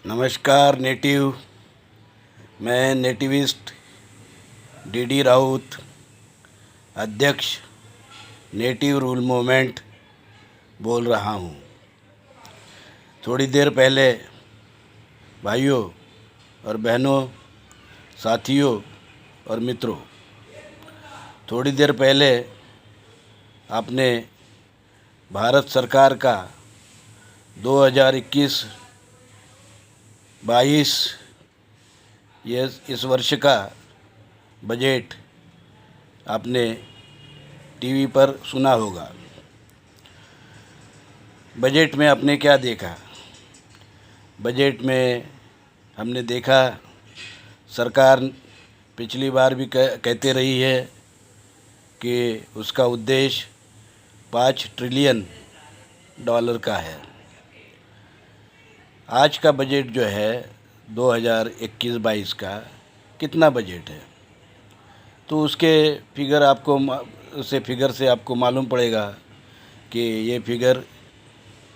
नमस्कार नेटिव। मैं nativist DD Raut, अध्यक्ष नेटिव रूल मूवमेंट बोल रहा हूँ। थोड़ी देर पहले भाइयों और बहनों, साथियों और मित्रों, थोड़ी देर पहले आपने भारत सरकार का 2021-22 इस वर्ष का बजट आपने टीवी पर सुना होगा। बजट में आपने क्या देखा? बजट में हमने देखा सरकार पिछली बार भी कहते रही है कि उसका उद्देश्य 5 ट्रिलियन डॉलर का है। आज का बजट जो है 2021-22 का कितना बजट है, तो उसके फिगर से आपको मालूम पड़ेगा कि ये फिगर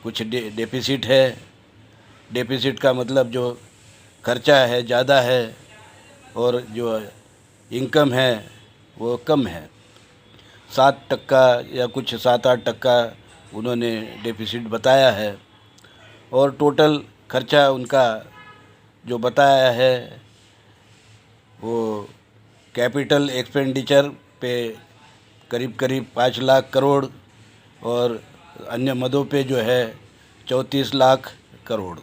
कुछ डेफिसिट है। डेफिसिट का मतलब जो खर्चा है ज़्यादा है और जो इनकम है वो कम है। 7% या कुछ 7-8% उन्होंने डेफिसिट बताया है और टोटल खर्चा उनका जो बताया है वो कैपिटल एक्सपेंडिचर पे करीब 5 लाख करोड़ और अन्य मदों पे जो है 34 लाख करोड़।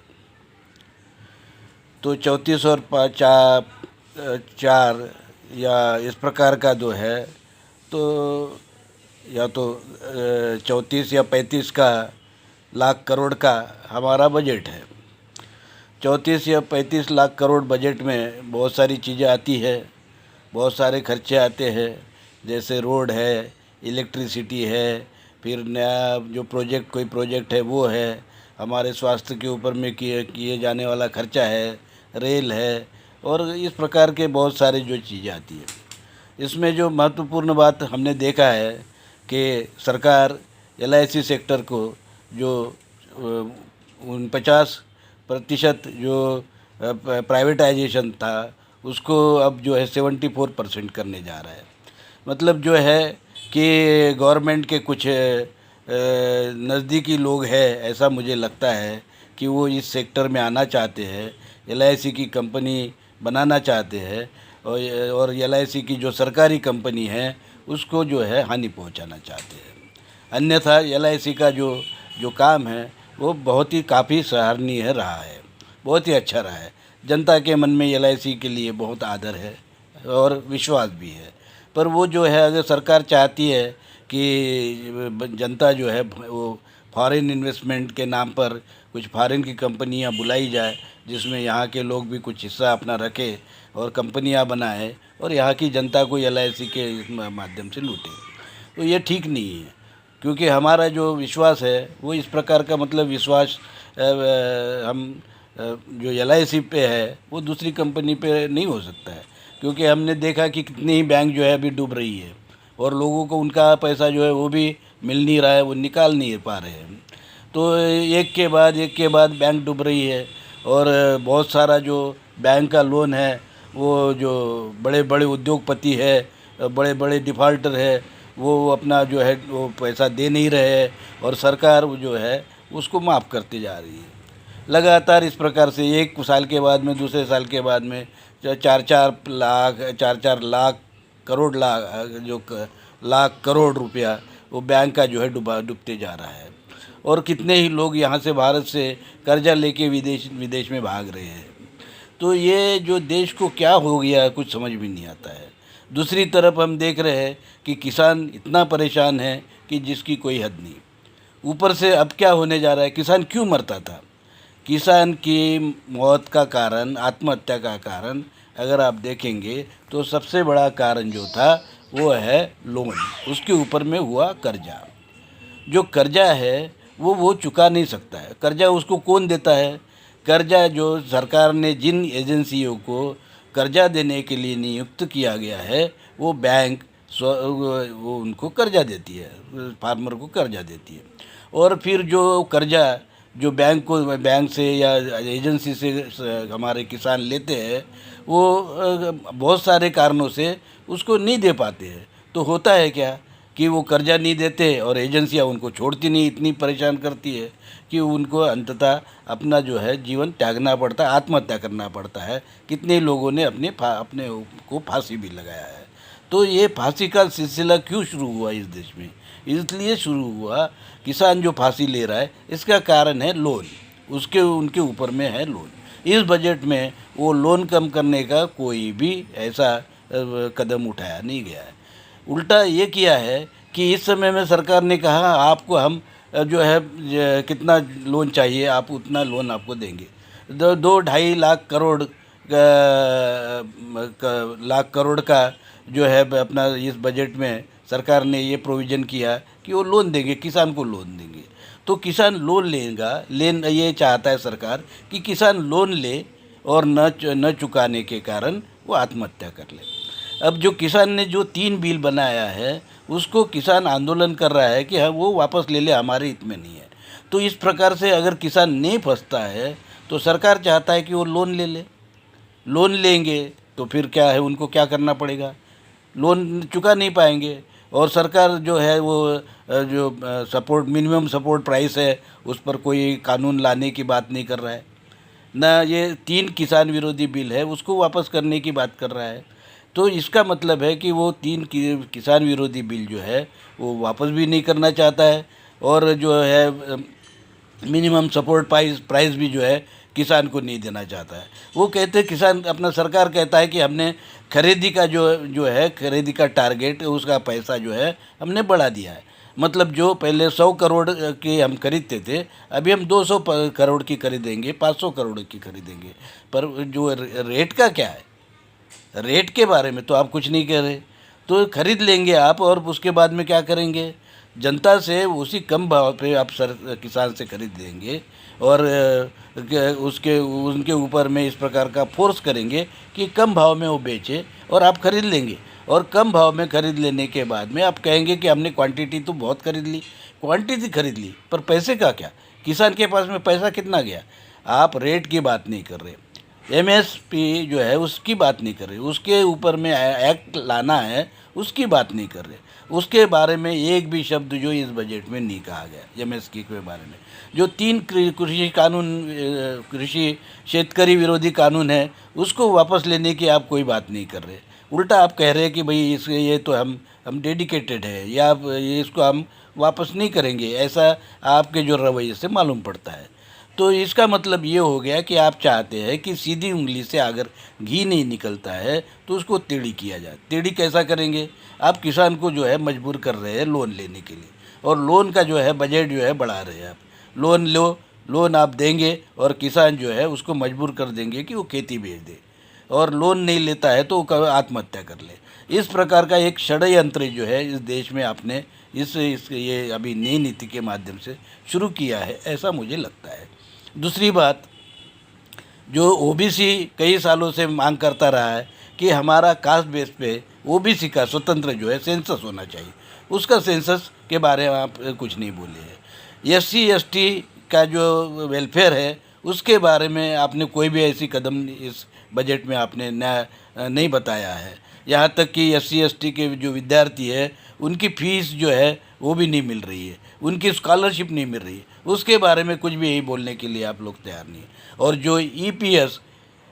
तो 34 और 4 या इस प्रकार का जो है, तो या तो 34 या 35 का लाख करोड़ का हमारा बजट है। 34 या 35 लाख करोड़ बजट में बहुत सारी चीज़ें आती है, बहुत सारे खर्चे आते हैं, जैसे रोड है, इलेक्ट्रिसिटी है, फिर नया जो कोई प्रोजेक्ट है वो है, हमारे स्वास्थ्य के ऊपर में किए जाने वाला खर्चा है, रेल है और इस प्रकार के बहुत सारे जो चीज़ें आती है। इसमें जो महत्वपूर्ण बात हमने देखा है कि सरकार LIC सेक्टर को जो 50% जो प्राइवेटाइजेशन था उसको अब जो है 74% करने जा रहा है। मतलब जो है कि गवर्नमेंट के कुछ नज़दीकी लोग हैं, ऐसा मुझे लगता है कि वो इस सेक्टर में आना चाहते हैं, LIC की कंपनी बनाना चाहते हैं और LIC की जो सरकारी कंपनी है उसको जो है हानि पहुंचाना चाहते हैं। अन्यथा LIC का जो काम है वो बहुत ही काफ़ी सराहनीय रहा है, बहुत ही अच्छा रहा है। जनता के मन में LIC के लिए बहुत आदर है और विश्वास भी है। पर वो जो है, अगर सरकार चाहती है कि जनता जो है वो फॉरेन इन्वेस्टमेंट के नाम पर कुछ फॉरेन की कंपनियां बुलाई जाए, जिसमें यहाँ के लोग भी कुछ हिस्सा अपना रखें और कंपनियां बनाएं और यहाँ की जनता को LIC के माध्यम से लूटें, तो ये ठीक नहीं है। क्योंकि हमारा जो विश्वास है वो इस प्रकार का, मतलब विश्वास हम जो LIC पे है वो दूसरी कंपनी पे नहीं हो सकता है। क्योंकि हमने देखा कि कितनी ही बैंक जो है अभी डूब रही है और लोगों को उनका पैसा जो है वो भी मिल नहीं रहा है, वो निकाल नहीं पा रहे हैं। तो एक के बाद बैंक डूब रही है और बहुत सारा जो बैंक का लोन है, वो जो बड़े बड़े उद्योगपति है, बड़े बड़े डिफ़ॉल्टर है, वो अपना जो है वो पैसा दे नहीं रहे हैं और सरकार जो है उसको माफ़ करते जा रही है। लगातार इस प्रकार से एक साल के बाद में, दूसरे साल के बाद में 4 लाख करोड़ लाख करोड़ रुपया वो बैंक का जो है डूबते जा रहा है। और कितने ही लोग यहाँ से, भारत से कर्जा लेके विदेश में भाग रहे हैं। तो ये जो देश को क्या हो गया कुछ समझ भी नहीं आता है। दूसरी तरफ हम देख रहे हैं कि किसान इतना परेशान है कि जिसकी कोई हद नहीं। ऊपर से अब क्या होने जा रहा है, किसान क्यों मरता था? किसान की मौत का कारण, आत्महत्या का कारण अगर आप देखेंगे तो सबसे बड़ा कारण जो था वो है लोन, उसके ऊपर में हुआ कर्जा। जो कर्जा है वो चुका नहीं सकता है। कर्जा उसको कौन देता है? कर्जा जो सरकार ने जिन एजेंसियों को कर्जा देने के लिए नियुक्त किया गया है वो बैंक वो उनको कर्जा देती है, फार्मर को कर्जा देती है। और फिर जो कर्जा जो बैंक से या एजेंसी से हमारे किसान लेते हैं, वो बहुत सारे कारणों से उसको नहीं दे पाते हैं। तो होता है क्या कि वो कर्जा नहीं देते और एजेंसियां उनको छोड़ती नहीं, इतनी परेशान करती है कि उनको अंततः अपना जो है जीवन त्यागना पड़ता है, आत्महत्या करना पड़ता है। कितने लोगों ने अपने को फांसी भी लगाया है। तो ये फांसी का सिलसिला क्यों शुरू हुआ इस देश में? इसलिए शुरू हुआ, किसान जो फांसी ले रहा है इसका कारण है लोन, उनके ऊपर में है लोन। इस बजट में वो लोन कम करने का कोई भी ऐसा कदम उठाया नहीं गया है। उल्टा ये किया है कि इस समय में सरकार ने कहा आपको हम जो है कितना लोन चाहिए आप उतना लोन आपको देंगे। 2-2.5 लाख करोड़ लाख करोड़ का जो है अपना इस बजट में सरकार ने ये प्रोविज़न किया कि वो लोन देंगे, किसान को लोन देंगे। तो किसान लोन ये चाहता है सरकार कि किसान लोन ले और न चुकाने के कारण वो आत्महत्या कर ले। अब जो किसान ने जो 3 बिल बनाया है उसको किसान आंदोलन कर रहा है कि हाँ वो वापस ले ले, हमारे हित में नहीं है। तो इस प्रकार से अगर किसान नहीं फंसता है तो सरकार चाहता है कि वो लोन ले। लोन लेंगे तो फिर क्या है, उनको क्या करना पड़ेगा, लोन चुका नहीं पाएंगे। और सरकार जो है वो मिनिमम सपोर्ट प्राइस है उस पर कोई कानून लाने की बात नहीं कर रहा है ना। ये 3 किसान विरोधी बिल है उसको वापस करने की बात कर रहा है। तो इसका मतलब है कि वो 3 किसान विरोधी बिल जो है वो वापस भी नहीं करना चाहता है। और जो है मिनिमम सपोर्ट प्राइस भी जो है किसान को नहीं देना चाहता है। वो कहते हैं किसान अपना सरकार कहता है कि हमने खरीदी का जो है खरीदी का टारगेट उसका पैसा जो है हमने बढ़ा दिया है। मतलब जो पहले 100 करोड़ के हम खरीदते थे अभी हम 200 करोड़ की खरीदेंगे, 500 करोड़ की खरीदेंगे। पर जो रेट का क्या है, रेट के बारे में तो आप कुछ नहीं कह रहे। तो खरीद लेंगे आप और उसके बाद में क्या करेंगे, जनता से उसी कम भाव पे आप किसान से खरीद लेंगे और उनके ऊपर में इस प्रकार का फोर्स करेंगे कि कम भाव में वो बेचे और आप खरीद लेंगे। और कम भाव में खरीद लेने के बाद में आप कहेंगे कि हमने क्वांटिटी तो बहुत खरीद ली, क्वांटिटी खरीद ली पर पैसे का क्या, किसान के पास में पैसा कितना गया। आप रेट की बात नहीं कर रहे, एमएसपी जो है उसकी बात नहीं कर रहे, उसके ऊपर में एक्ट लाना है उसकी बात नहीं कर रहे। उसके बारे में एक भी शब्द जो इस बजट में नहीं कहा गया। एमएसपी के बारे में जो 3 कृषि शेतकरी विरोधी कानून है उसको वापस लेने की आप कोई बात नहीं कर रहे। उल्टा आप कह रहे हैं कि भाई ये तो हम डेडिकेटेड है या इसको हम वापस नहीं करेंगे, ऐसा आपके जो रवैये से मालूम पड़ता है। तो इसका मतलब ये हो गया कि आप चाहते हैं कि सीधी उंगली से अगर घी नहीं निकलता है तो उसको टेढ़ी किया जाए। टेढ़ी कैसा करेंगे, आप किसान को जो है मजबूर कर रहे हैं लोन लेने के लिए और लोन का जो है बजट जो है बढ़ा रहे हैं। आप लोन आप देंगे और किसान जो है उसको मजबूर कर देंगे कि वो खेती बेच दे और लोन नहीं लेता है तो वो आत्महत्या कर ले। इस प्रकार का एक षड्यंत्र जो है इस देश में आपने ये अभी नई नीति के माध्यम से शुरू किया है, ऐसा मुझे लगता है। दूसरी बात, जो ओबीसी कई सालों से मांग करता रहा है कि हमारा कास्ट बेस पे ओबीसी का स्वतंत्र जो है सेंसस होना चाहिए, उसका सेंसस के बारे में आप कुछ नहीं बोले हैं। एससी एसटी का जो वेलफेयर है उसके बारे में आपने कोई भी ऐसी कदम इस बजट में आपने नहीं बताया है। यहाँ तक कि एससी एसटी के जो विद्यार्थी है उनकी फ़ीस जो है वो भी नहीं मिल रही है, उनकी स्कॉलरशिप नहीं मिल रही है, उसके बारे में कुछ भी यही बोलने के लिए आप लोग तैयार नहीं हैं। और जो ईपीएस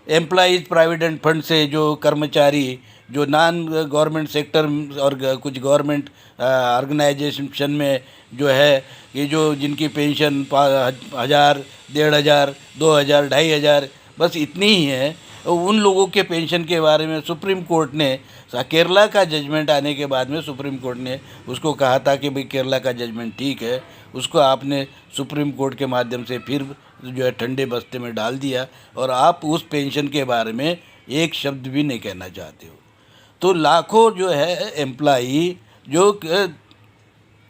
एम्प्लॉइज प्रोविडेंट फंड से जो कर्मचारी जो नॉन गवर्नमेंट सेक्टर और कुछ गवर्नमेंट ऑर्गेनाइजेशन में जो है ये जो जिनकी पेंशन 1000, 1500, 2000, 2500 बस इतनी ही है, उन लोगों के पेंशन के बारे में सुप्रीम कोर्ट ने केरला का जजमेंट आने के बाद में सुप्रीम कोर्ट ने उसको कहा था कि भाई केरला का जजमेंट ठीक है, उसको आपने सुप्रीम कोर्ट के माध्यम से फिर जो है ठंडे बस्ते में डाल दिया और आप उस पेंशन के बारे में एक शब्द भी नहीं कहना चाहते हो। तो लाखों जो है एम्प्लॉई जो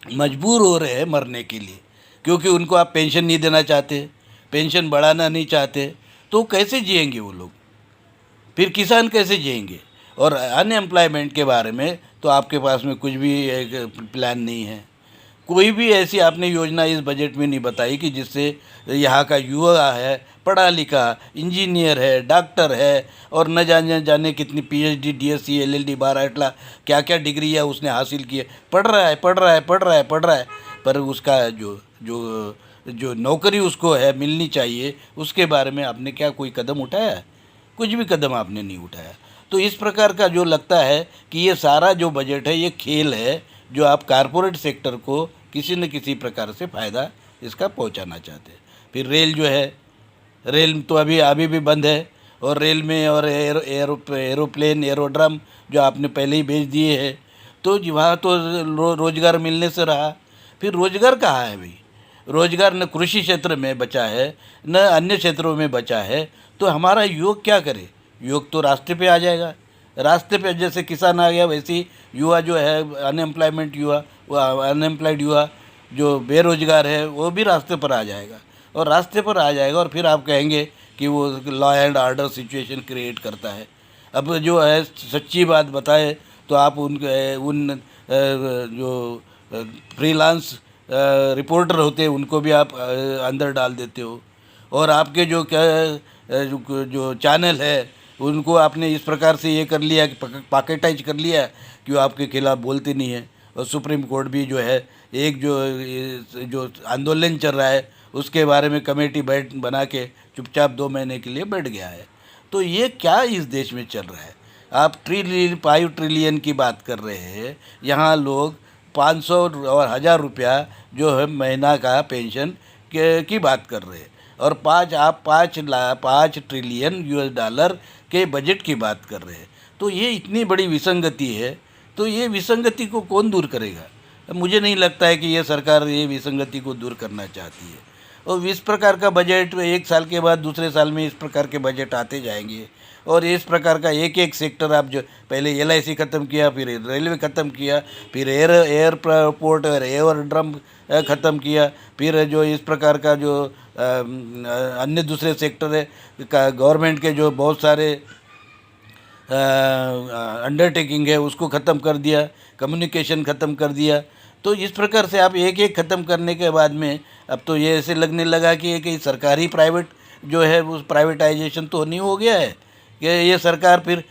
मजबूर हो रहे हैं मरने के लिए क्योंकि उनको आप पेंशन नहीं देना चाहते, पेंशन बढ़ाना नहीं चाहते, तो कैसे जिएंगे वो लोग, फिर किसान कैसे जिएंगे। और अनएम्प्लॉयमेंट के बारे में तो आपके पास में कुछ भी एक प्लान नहीं है। कोई भी ऐसी आपने योजना इस बजट में नहीं बताई कि जिससे यहाँ का युवा है, पढ़ा लिखा इंजीनियर है, डॉक्टर है, और न जाने जाने कितनी पीएचडी, डीएससी, एलएलडी, 12 क्या क्या डिग्री है उसने हासिल की है, पढ़ रहा है पढ़ रहा है पढ़ रहा है पढ़ रहा है, पर उसका जो जो जो नौकरी उसको है मिलनी चाहिए, उसके बारे में आपने क्या कोई कदम उठाया? कुछ भी कदम आपने नहीं उठाया। तो इस प्रकार का जो लगता है कि ये सारा जो बजट है ये खेल है, जो आप कारपोरेट सेक्टर को किसी न किसी प्रकार से फ़ायदा इसका पहुंचाना चाहते हैं। फिर रेल जो है, रेल तो अभी अभी भी बंद है, और रेल में और एरोप्लेन, एरोड्रम जो आपने पहले ही भेज दिए हैं, तो वहाँ तो रोज़गार मिलने से रहा। फिर रोज़गार कहाँ है भाई? रोज़गार न कृषि क्षेत्र में बचा है, न अन्य क्षेत्रों में बचा है, तो हमारा युवक क्या करे? युवक तो रास्ते पे आ जाएगा। रास्ते पे जैसे किसान आ गया, वैसे ही युवा जो है अनएम्प्लॉयमेंट युवा, वो अनएम्प्लॉयड युवा जो बेरोजगार है वो भी रास्ते पर आ जाएगा, और रास्ते पर आ जाएगा और फिर आप कहेंगे कि वो law and order situation create करता है। अब जो है सच्ची बात बताए तो आप उन जो फ्रीलांस रिपोर्टर होते हैं उनको भी आप अंदर डाल देते हो, और आपके जो क्या जो चैनल है उनको आपने इस प्रकार से ये कर लिया कि पॉकेटाइज कर लिया कि वो आपके खिलाफ़ बोलते नहीं है। और सुप्रीम कोर्ट भी जो है एक जो आंदोलन चल रहा है उसके बारे में कमेटी बना के चुपचाप 2 महीने के लिए बैठ गया है। तो ये क्या इस देश में चल रहा है? आप 5 ट्रिलियन की बात कर रहे हैं, यहाँ लोग 500 और 1000 रुपया जो है महीना का पेंशन की बात कर रहे हैं, और 5 ट्रिलियन US डॉलर के बजट की बात कर रहे हैं। तो ये इतनी बड़ी विसंगति है, तो ये विसंगति को कौन दूर करेगा? मुझे नहीं लगता है कि ये सरकार ये विसंगति को दूर करना चाहती है। और इस प्रकार का बजट एक साल के बाद दूसरे साल में इस प्रकार के बजट आते जाएंगे, और इस प्रकार का एक एक सेक्टर आप जो पहले LIC ख़त्म किया, फिर रेलवे ख़त्म किया, फिर एयरपोर्ट और एयरड्रम ख़त्म किया, फिर जो इस प्रकार का जो अन्य दूसरे सेक्टर है गवर्नमेंट के जो बहुत सारे अंडरटेकिंग है उसको ख़त्म कर दिया, कम्युनिकेशन ख़त्म कर दिया। तो इस प्रकार से आप एक एक ख़त्म करने के बाद में अब तो ये ऐसे लगने लगा कि एक सरकारी प्राइवेट जो है उस प्राइवेटाइजेशन तो नहीं हो गया है कि ये सरकार फिर